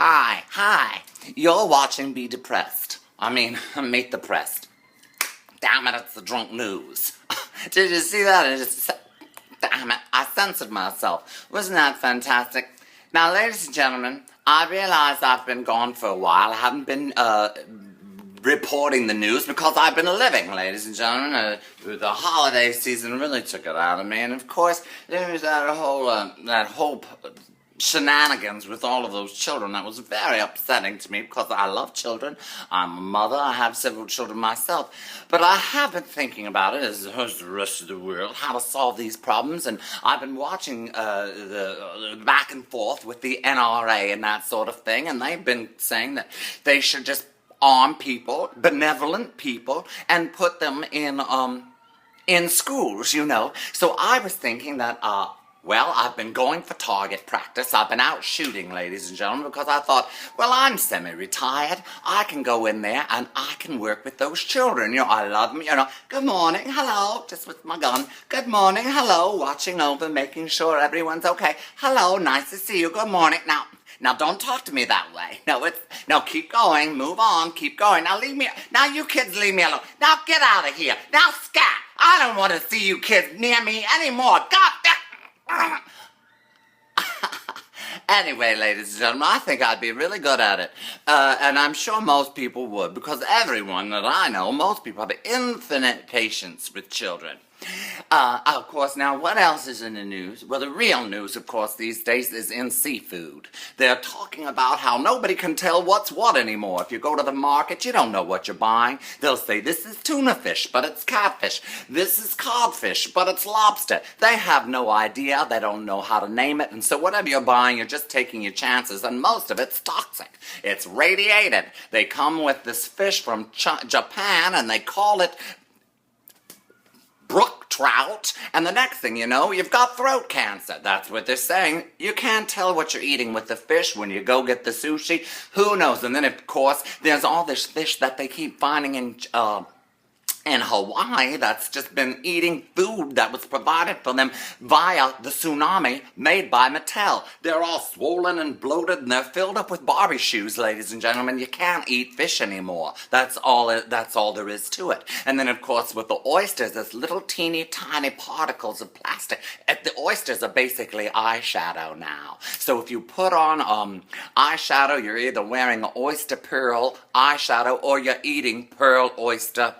Hi. You're watching Be Depressed. Meet the Pressed. Damn it, it's the drunk news. Did you see that? Damn it, I censored myself. Wasn't that fantastic? Now, ladies and gentlemen, I realize I've been gone for a while. I haven't been reporting the news because I've been living, ladies and gentlemen. The holiday season really took it out of me, and of course, there was that whole shenanigans with all of those children. That was very upsetting to me because I love children. I'm a mother. I have several children myself. But I have been thinking about it, as the rest of the world, how to solve these problems. And I've been watching the back and forth with the NRA and that sort of thing. And they've been saying that they should just arm people, benevolent people, and put them in schools, you know. So I was thinking that, well, I've been going for target practice. I've been out shooting, ladies and gentlemen, because I thought, well, I'm semi-retired. I can go in there and I can work with those children. You know, I love them. You know, good morning, hello, just with my gun. Good morning, hello, watching over, making sure everyone's okay. Hello, nice to see you. Good morning. Now, don't talk to me that way. No, keep going. Move on. Keep going. Now, leave me. Now, you kids, leave me alone. Now, get out of here. Now, scat. I don't want to see you kids near me anymore. God damn. Anyway, ladies and gentlemen, I think I'd be really good at it. And I'm sure most people would, because everyone that I know, most people have infinite patience with children. Of course, now what else is in the news? Well, the real news, of course, these days is in seafood. They're talking about how nobody can tell what's what anymore. If you go to the market, you don't know what you're buying. They'll say, this is tuna fish, but it's catfish. This is codfish, but it's lobster. They have no idea. They don't know how to name it. And so whatever you're buying, you're just taking your chances. And most of it's toxic. It's radiated. They come with this fish from Japan, and they call it brook trout, and the next thing you know, you've got throat cancer. That's what they're saying. You can't tell what you're eating with the fish when you go get the sushi. Who knows? And then, of course, there's all this fish that they keep finding in Hawaii that's just been eating food that was provided for them via the tsunami made by Mattel. They're all swollen and bloated, and they're filled up with Barbie shoes, ladies and gentlemen. You can't eat fish anymore. That's all there is to it. And then, of course, with the oysters, there's little teeny tiny particles of plastic. The oysters are basically eyeshadow now. So if you put on eyeshadow, you're either wearing oyster pearl eyeshadow or you're eating pearl oyster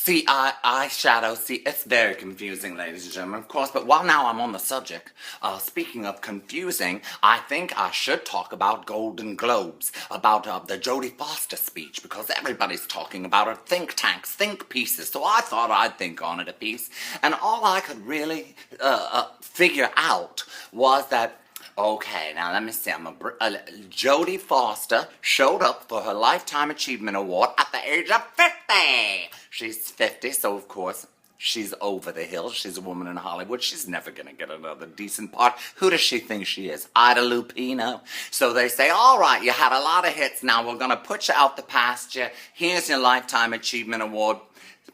eyeshadow. See, it's very confusing, ladies and gentlemen, of course, but while now I'm on the subject, speaking of confusing, I think I should talk about Golden Globes, about the Jodie Foster speech, because everybody's talking about her think tanks, think pieces, so I thought I'd think on it a piece, and all I could really figure out was that, okay, now let me see. Jodie Foster showed up for her Lifetime Achievement Award at the age of 50. She's 50, so of course, she's over the hill. She's a woman in Hollywood. She's never going to get another decent part. Who does she think she is? Ida Lupino? So they say, all right, you had a lot of hits. Now we're going to put you out the pasture. Here's your Lifetime Achievement Award,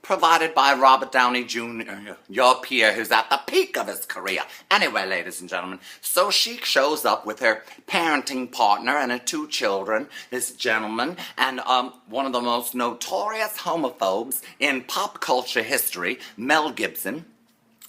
provided by Robert Downey Jr., your peer, who's at the peak of his career. Anyway, ladies and gentlemen, so she shows up with her parenting partner and her 2 children, this gentleman, and one of the most notorious homophobes in pop culture history, Mel Gibson.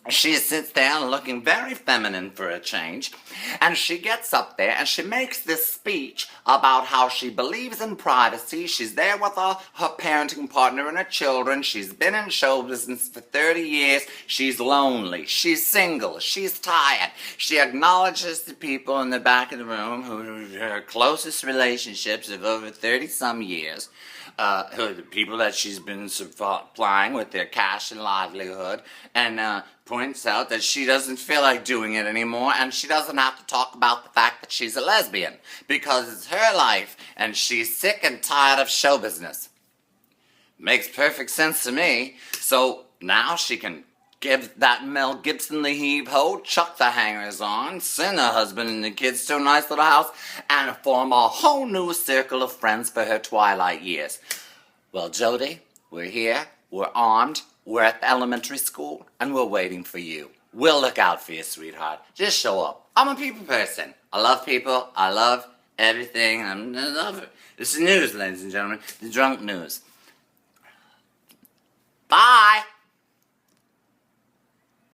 She sits there looking very feminine for a change, and she gets up there and she makes this speech about how she believes in privacy. She's there with her parenting partner and her children. She's been in show business for 30 years. She's lonely. She's single. She's tired. She acknowledges the people in the back of the room who are her closest relationships of over 30-some years. The people that she's been supplying with their cash and livelihood, and points out that she doesn't feel like doing it anymore, and she doesn't have to talk about the fact that she's a lesbian, because it's her life, and she's sick and tired of show business. Makes perfect sense to me. So now she can give that Mel Gibson the heave-ho, chuck the hangers on, send her husband and the kids to a nice little house, and form a whole new circle of friends for her twilight years. Well, Jodie, we're here, we're armed, we're at the elementary school, and we're waiting for you. we'll look out for you, sweetheart. Just show up. I'm a people person. I love people. I love everything. I love it. This is news, ladies and gentlemen. The drunk news.